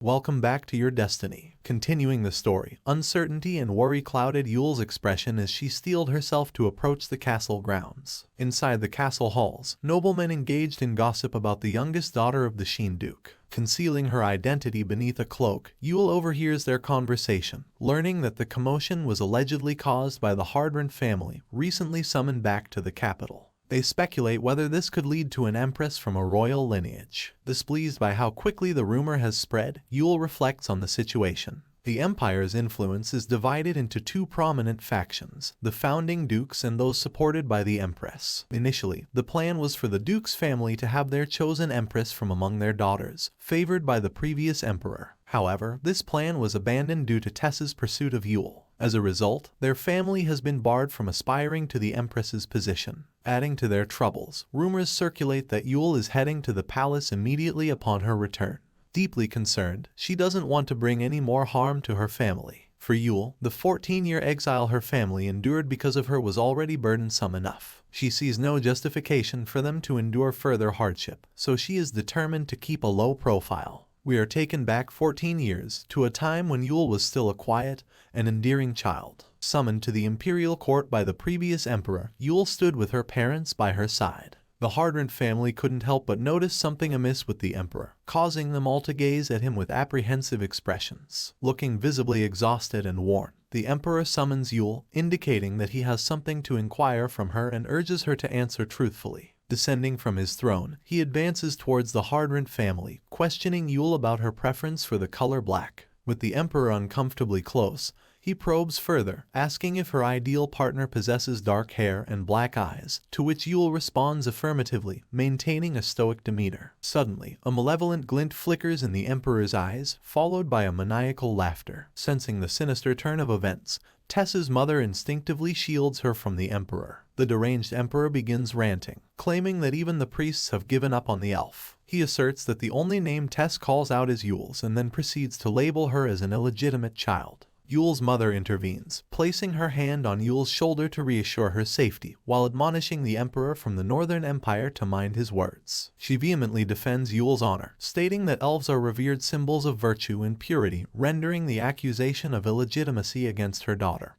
Welcome back to your destiny. Continuing the story, uncertainty and worry clouded Yule's expression as she steeled herself to approach the castle grounds. Inside the castle halls, noblemen engaged in gossip about the youngest daughter of the Sheen Duke. Concealing her identity beneath a cloak, Yule overhears their conversation, learning that the commotion was allegedly caused by the Tyrant family, recently summoned back to the capital. They speculate whether this could lead to an empress from a royal lineage. Displeased by how quickly the rumor has spread, Yule reflects on the situation. The empire's influence is divided into two prominent factions, the founding dukes and those supported by the empress. Initially, the plan was for the duke's family to have their chosen empress from among their daughters, favored by the previous emperor. However, this plan was abandoned due to Tessa's pursuit of Yule. As a result, their family has been barred from aspiring to the empress's position. Adding to their troubles, rumors circulate that Yule is heading to the palace immediately upon her return. Deeply concerned, she doesn't want to bring any more harm to her family. For Yule, the 14-year exile her family endured because of her was already burdensome enough. She sees no justification for them to endure further hardship, so she is determined to keep a low profile. We are taken back 14 years, to a time when Yule was still a quiet and endearing child. Summoned to the imperial court by the previous emperor, Yule stood with her parents by her side. The Tyrant family couldn't help but notice something amiss with the emperor, causing them all to gaze at him with apprehensive expressions. Looking visibly exhausted and worn, the emperor summons Yule, indicating that he has something to inquire from her and urges her to answer truthfully. Descending from his throne, he advances towards the Tyrant family, questioning Yule about her preference for the color black. With the emperor uncomfortably close, he probes further, asking if her ideal partner possesses dark hair and black eyes, to which Yule responds affirmatively, maintaining a stoic demeanor. Suddenly, a malevolent glint flickers in the emperor's eyes, followed by a maniacal laughter. Sensing the sinister turn of events, Tessa's mother instinctively shields her from the emperor. The deranged emperor begins ranting, claiming that even the priests have given up on the elf. He asserts that the only name Tess calls out is Yule's and then proceeds to label her as an illegitimate child. Yule's mother intervenes, placing her hand on Yule's shoulder to reassure her safety, while admonishing the emperor from the Northern Empire to mind his words. She vehemently defends Yule's honor, stating that elves are revered symbols of virtue and purity, rendering the accusation of illegitimacy against her daughter,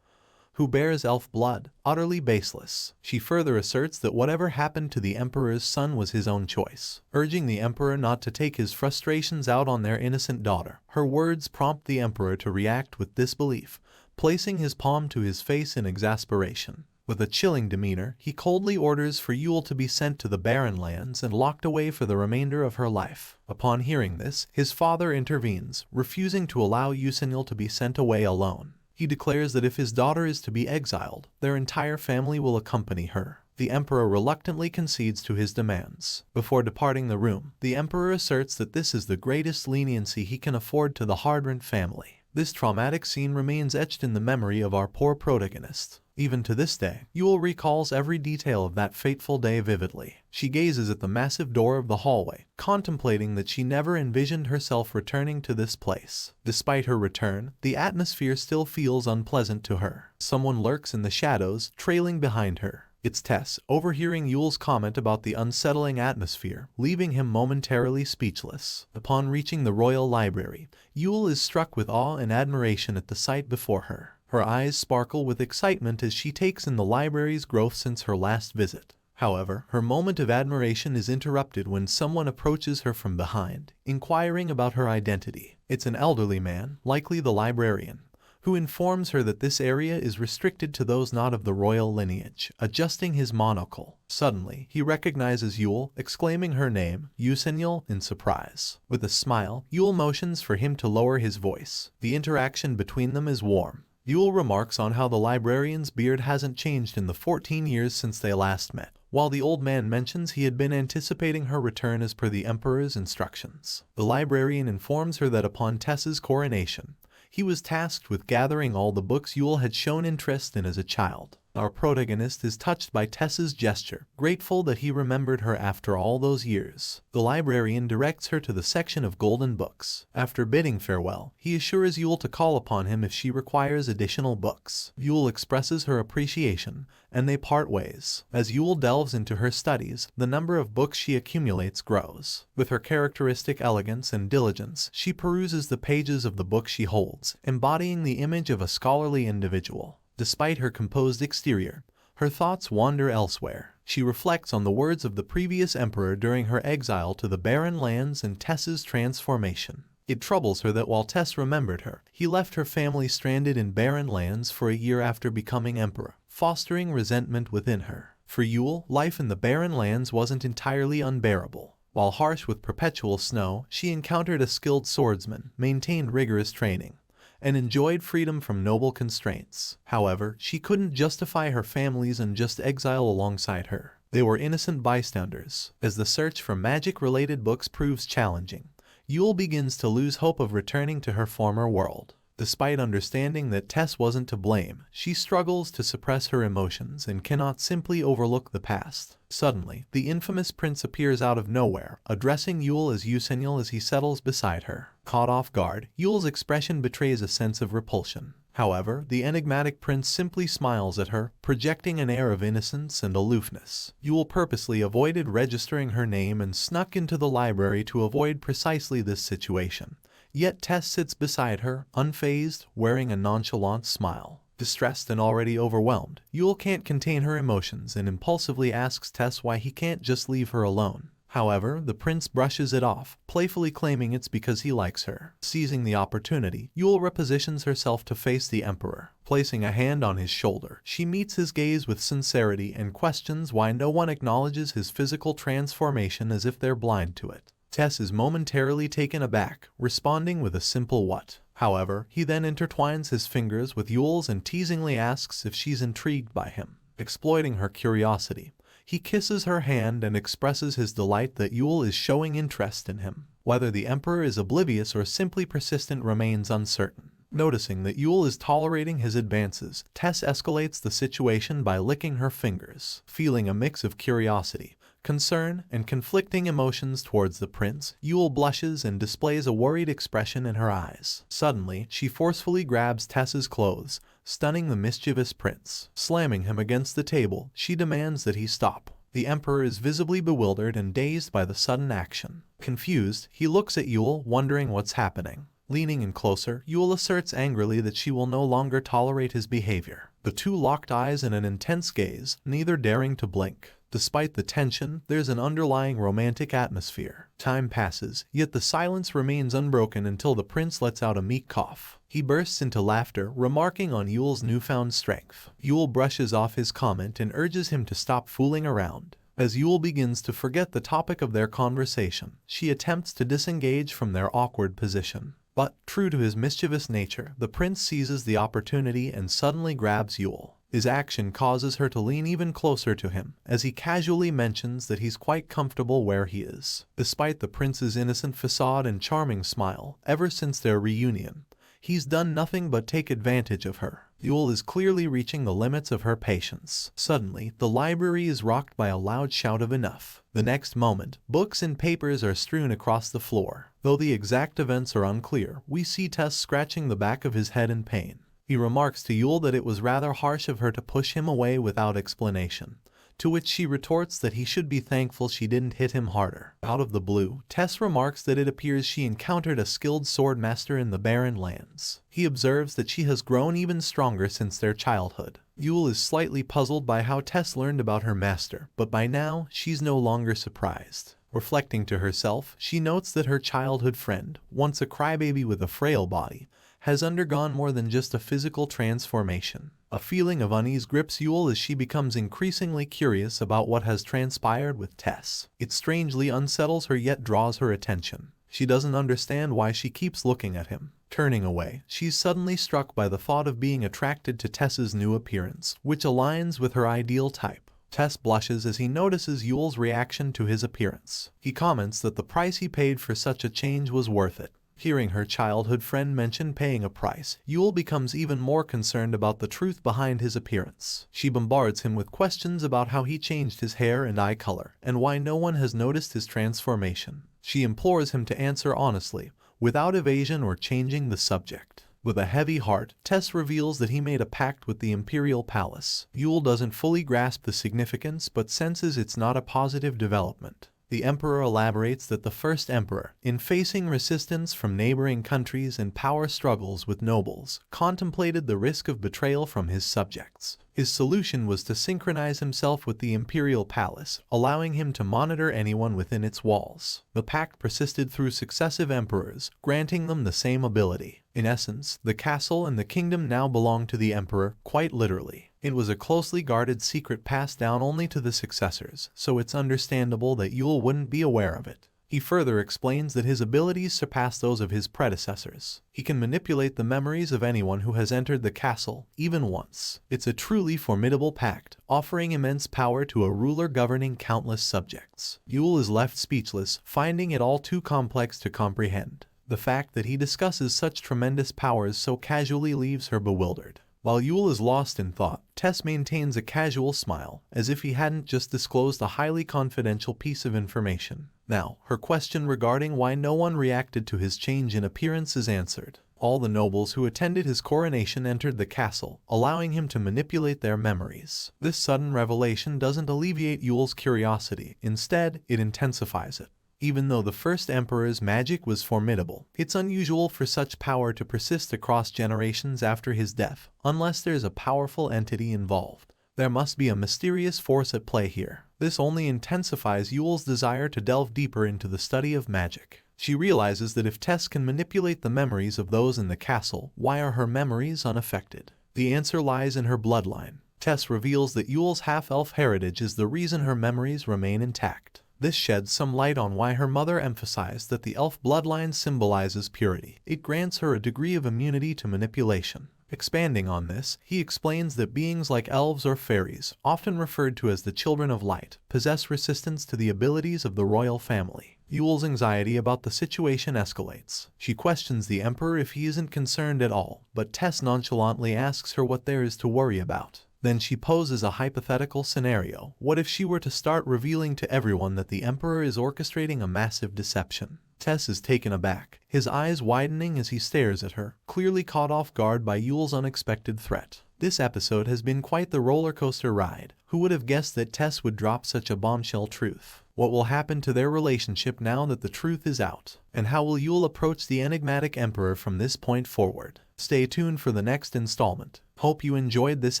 who bears elf blood, utterly baseless. She further asserts that whatever happened to the emperor's son was his own choice, urging the emperor not to take his frustrations out on their innocent daughter. Her words prompt the emperor to react with disbelief, placing his palm to his face in exasperation. With a chilling demeanor, he coldly orders for Yule to be sent to the Barren Lands and locked away for the remainder of her life. Upon hearing this, his father intervenes, refusing to allow Yusinil to be sent away alone. He declares that if his daughter is to be exiled, their entire family will accompany her. The emperor reluctantly concedes to his demands. Before departing the room, the emperor asserts that this is the greatest leniency he can afford to the Tyrant family. This traumatic scene remains etched in the memory of our poor protagonist. Even to this day, Yule recalls every detail of that fateful day vividly. She gazes at the massive door of the hallway, contemplating that she never envisioned herself returning to this place. Despite her return, the atmosphere still feels unpleasant to her. Someone lurks in the shadows, trailing behind her. It's Tess, overhearing Yule's comment about the unsettling atmosphere, leaving him momentarily speechless. Upon reaching the royal library, Yule is struck with awe and admiration at the sight before her. Her eyes sparkle with excitement as she takes in the library's growth since her last visit. However, her moment of admiration is interrupted when someone approaches her from behind, inquiring about her identity. It's an elderly man, likely the librarian, who informs her that this area is restricted to those not of the royal lineage. Adjusting his monocle, suddenly he recognizes Yule, exclaiming her name, Yusinil, in surprise. With a smile, Yule motions for him to lower his voice. The interaction between them is warm. Yule remarks on how the librarian's beard hasn't changed in the 14 years since they last met, while the old man mentions he had been anticipating her return as per the emperor's instructions. The librarian informs her that upon Tessa's coronation, he was tasked with gathering all the books Yule had shown interest in as a child. Our protagonist is touched by Tess's gesture, grateful that he remembered her after all those years. The librarian directs her to the section of golden books. After bidding farewell, he assures Yule to call upon him if she requires additional books. Yule expresses her appreciation, and they part ways. As Yule delves into her studies, the number of books she accumulates grows. With her characteristic elegance and diligence, she peruses the pages of the book she holds, embodying the image of a scholarly individual. Despite her composed exterior, her thoughts wander elsewhere. She reflects on the words of the previous emperor during her exile to the barren lands and Tess's transformation. It troubles her that while Tess remembered her, he left her family stranded in barren lands for a year after becoming emperor, fostering resentment within her. For Yule, life in the barren lands wasn't entirely unbearable. While harsh with perpetual snow, she encountered a skilled swordsman, maintained rigorous training, and enjoyed freedom from noble constraints. However, she couldn't justify her family's unjust exile alongside her. They were innocent bystanders. As the search for magic-related books proves challenging, Yule begins to lose hope of returning to her former world. Despite understanding that Tess wasn't to blame, she struggles to suppress her emotions and cannot simply overlook the past. Suddenly, the infamous prince appears out of nowhere, addressing Yule as Eusenil as he settles beside her. Caught off guard, Yule's expression betrays a sense of repulsion. However, the enigmatic prince simply smiles at her, projecting an air of innocence and aloofness. Yule purposely avoided registering her name and snuck into the library to avoid precisely this situation. Yet Tess sits beside her, unfazed, wearing a nonchalant smile. Distressed and already overwhelmed, Yule can't contain her emotions and impulsively asks Tess why he can't just leave her alone. However, the prince brushes it off, playfully claiming it's because he likes her. Seizing the opportunity, Yule repositions herself to face the emperor. Placing a hand on his shoulder, she meets his gaze with sincerity and questions why no one acknowledges his physical transformation as if they're blind to it. Tess is momentarily taken aback, responding with a simple what. However, he then intertwines his fingers with Yule's and teasingly asks if she's intrigued by him. Exploiting her curiosity, he kisses her hand and expresses his delight that Yule is showing interest in him. Whether the emperor is oblivious or simply persistent remains uncertain. Noticing that Yule is tolerating his advances, Tess escalates the situation by licking her fingers. Feeling a mix of curiosity, concern, and conflicting emotions towards the prince, Yule blushes and displays a worried expression in her eyes. Suddenly, she forcefully grabs Tess's clothes, stunning the mischievous prince. Slamming him against the table, she demands that he stop. The emperor is visibly bewildered and dazed by the sudden action. Confused, he looks at Yule, wondering what's happening. Leaning in closer, Yule asserts angrily that she will no longer tolerate his behavior. The two locked eyes in an intense gaze, neither daring to blink. Despite the tension, there's an underlying romantic atmosphere. Time passes, yet the silence remains unbroken until the prince lets out a meek cough. He bursts into laughter, remarking on Yule's newfound strength. Yule brushes off his comment and urges him to stop fooling around. As Yule begins to forget the topic of their conversation, she attempts to disengage from their awkward position. But, true to his mischievous nature, the prince seizes the opportunity and suddenly grabs Yule. His action causes her to lean even closer to him, as he casually mentions that he's quite comfortable where he is. Despite the prince's innocent facade and charming smile, ever since their reunion, he's done nothing but take advantage of her. Yule is clearly reaching the limits of her patience. Suddenly, the library is rocked by a loud shout of enough. The next moment, books and papers are strewn across the floor. Though the exact events are unclear, we see Tess scratching the back of his head in pain. He remarks to Yule that it was rather harsh of her to push him away without explanation, to which she retorts that he should be thankful she didn't hit him harder. Out of the blue, Tess remarks that it appears she encountered a skilled sword master in the barren lands. He observes that she has grown even stronger since their childhood. Yule is slightly puzzled by how Tess learned about her master, but by now, she's no longer surprised. Reflecting to herself, she notes that her childhood friend, once a crybaby with a frail body, has undergone more than just a physical transformation. A feeling of unease grips Yule as she becomes increasingly curious about what has transpired with Tess. It strangely unsettles her yet draws her attention. She doesn't understand why she keeps looking at him. Turning away, she's suddenly struck by the thought of being attracted to Tess's new appearance, which aligns with her ideal type. Tess blushes as he notices Yule's reaction to his appearance. He comments that the price he paid for such a change was worth it. Hearing her childhood friend mention paying a price, Yule becomes even more concerned about the truth behind his appearance. She bombards him with questions about how he changed his hair and eye color, and why no one has noticed his transformation. She implores him to answer honestly, without evasion or changing the subject. With a heavy heart, Tess reveals that he made a pact with the Imperial Palace. Yule doesn't fully grasp the significance but senses it's not a positive development. The Emperor elaborates that the first Emperor, in facing resistance from neighboring countries and power struggles with nobles, contemplated the risk of betrayal from his subjects. His solution was to synchronize himself with the Imperial Palace, allowing him to monitor anyone within its walls. The pact persisted through successive emperors, granting them the same ability. In essence, the castle and the kingdom now belong to the Emperor, quite literally. It was a closely guarded secret passed down only to the successors, so it's understandable that Yule wouldn't be aware of it. He further explains that his abilities surpass those of his predecessors. He can manipulate the memories of anyone who has entered the castle, even once. It's a truly formidable pact, offering immense power to a ruler governing countless subjects. Yule is left speechless, finding it all too complex to comprehend. The fact that he discusses such tremendous powers so casually leaves her bewildered. While Yule is lost in thought, Tess maintains a casual smile, as if he hadn't just disclosed a highly confidential piece of information. Now, her question regarding why no one reacted to his change in appearance is answered. All the nobles who attended his coronation entered the castle, allowing him to manipulate their memories. This sudden revelation doesn't alleviate Yule's curiosity, instead, it intensifies it. Even though the first emperor's magic was formidable, it's unusual for such power to persist across generations after his death, unless there's a powerful entity involved. There must be a mysterious force at play here. This only intensifies Yule's desire to delve deeper into the study of magic. She realizes that if Tess can manipulate the memories of those in the castle, why are her memories unaffected? The answer lies in her bloodline. Tess reveals that Yule's half-elf heritage is the reason her memories remain intact. This sheds some light on why her mother emphasized that the elf bloodline symbolizes purity. It grants her a degree of immunity to manipulation. Expanding on this, he explains that beings like elves or fairies, often referred to as the children of light, possess resistance to the abilities of the royal family. Yule's anxiety about the situation escalates. She questions the Emperor if he isn't concerned at all, but Tess nonchalantly asks her what there is to worry about. Then she poses a hypothetical scenario. What if she were to start revealing to everyone that the Emperor is orchestrating a massive deception? Tess is taken aback, his eyes widening as he stares at her, clearly caught off guard by Yule's unexpected threat. This episode has been quite the roller coaster ride. Who would have guessed that Tess would drop such a bombshell truth? What will happen to their relationship now that the truth is out? And how will Yule approach the enigmatic Emperor from this point forward? Stay tuned for the next installment. Hope you enjoyed this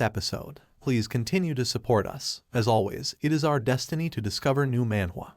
episode. Please continue to support us. As always, it is our destiny to discover new manhwa.